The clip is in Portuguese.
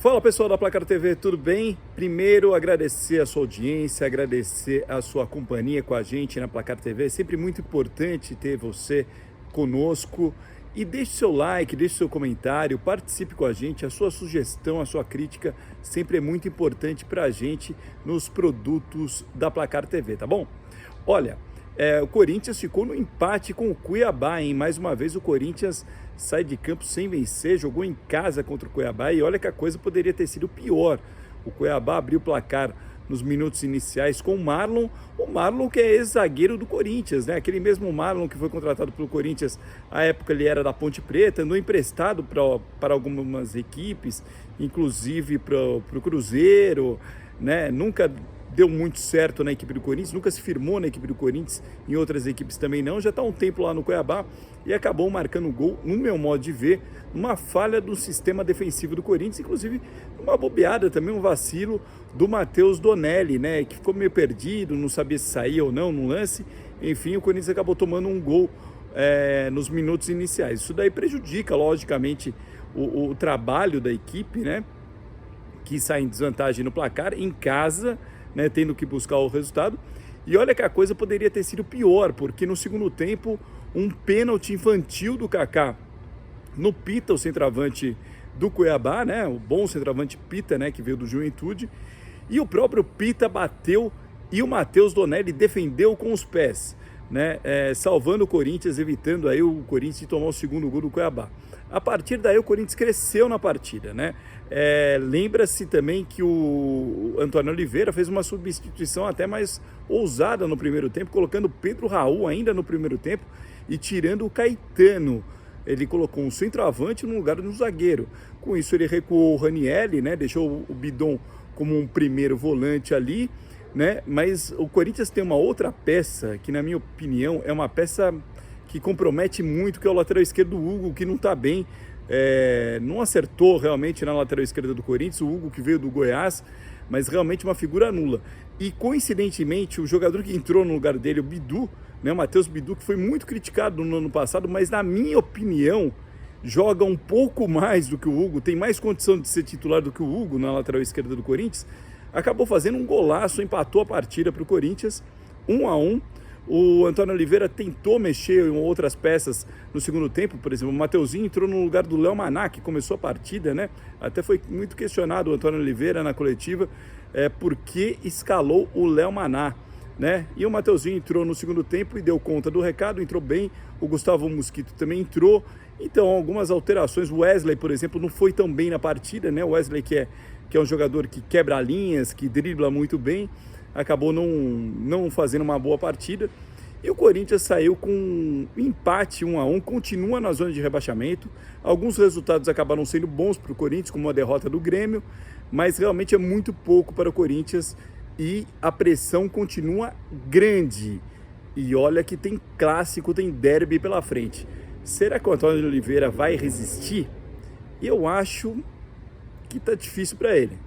Fala pessoal da Placar TV, tudo bem? Primeiro agradecer a sua audiência, agradecer a sua companhia com a gente na Placar TV. É sempre muito importante ter você conosco. E deixe seu like, deixe seu comentário, participe com a gente. A sua sugestão, a sua crítica sempre é muito importante para a gente nos produtos da Placar TV, tá bom? Olha, o Corinthians ficou no empate com o Cuiabá, hein? Mais uma vez o Corinthians sai de campo sem vencer, jogou em casa contra o Cuiabá e olha que a coisa poderia ter sido pior. O Cuiabá abriu o placar nos minutos iniciais com o Marlon que é ex-zagueiro do Corinthians, né? Aquele mesmo Marlon que foi contratado pelo Corinthians, à época ele era da Ponte Preta, andou emprestado para algumas equipes, inclusive para o Cruzeiro, né? Nunca deu muito certo na equipe do Corinthians, nunca se firmou na equipe do Corinthians, em outras equipes também não, já está um tempo lá no Cuiabá e acabou marcando gol, no meu modo de ver, numa falha do sistema defensivo do Corinthians, inclusive uma bobeada também, um vacilo do Matheus Donelli, né, que ficou meio perdido, não sabia se saía ou não no lance, enfim, o Corinthians acabou tomando um gol nos minutos iniciais. Isso daí prejudica, logicamente, o trabalho da equipe, né, que sai em desvantagem no placar, em casa, né, tendo que buscar o resultado. E olha que a coisa poderia ter sido pior, porque no segundo tempo, um pênalti infantil do Kaká no Pita, o centroavante do Cuiabá, né, o bom centroavante Pita, né, que veio do Juventude, e o próprio Pita bateu e o Matheus Donelli defendeu com os pés, né, salvando o Corinthians, evitando aí o Corinthians de tomar o segundo gol do Cuiabá. A partir daí o Corinthians cresceu na partida, né? Lembra-se também que o Antônio Oliveira fez uma substituição até mais ousada no primeiro tempo, colocando Pedro Raul ainda no primeiro tempo e tirando o Caetano. Ele colocou um centroavante no lugar de um zagueiro. Com isso ele recuou o Ranieri, né? Deixou o Bidon como um primeiro volante ali, né? Mas o Corinthians tem uma outra peça que, na minha opinião, é uma peça que compromete muito, que é o lateral esquerdo do Hugo, que não está bem, não acertou realmente na lateral esquerda do Corinthians, o Hugo que veio do Goiás, mas realmente uma figura nula. E coincidentemente, o jogador que entrou no lugar dele, o Bidu, né, o Matheus Bidu, que foi muito criticado no ano passado, mas na minha opinião, joga um pouco mais do que o Hugo, tem mais condição de ser titular do que o Hugo na lateral esquerda do Corinthians, acabou fazendo um golaço, empatou a partida para o Corinthians, 1-1. O Antônio Oliveira tentou mexer em outras peças no segundo tempo, por exemplo, o Mateuzinho entrou no lugar do Léo Maná, que começou a partida, né? Até foi muito questionado o Antônio Oliveira na coletiva, porque escalou o Léo Maná, né? E o Mateuzinho entrou no segundo tempo e deu conta do recado, entrou bem, o Gustavo Mosquito também entrou, então algumas alterações, o Wesley, por exemplo, não foi tão bem na partida, né? O Wesley que é um jogador que quebra linhas, que dribla muito bem, acabou não fazendo uma boa partida, e o Corinthians saiu com um empate 1-1, continua na zona de rebaixamento. Alguns resultados acabaram sendo bons para o Corinthians, como a derrota do Grêmio, mas realmente é muito pouco para o Corinthians e a pressão continua grande. E olha que tem clássico, tem derby pela frente. Será que o Antônio Oliveira vai resistir? Eu acho que está difícil para ele.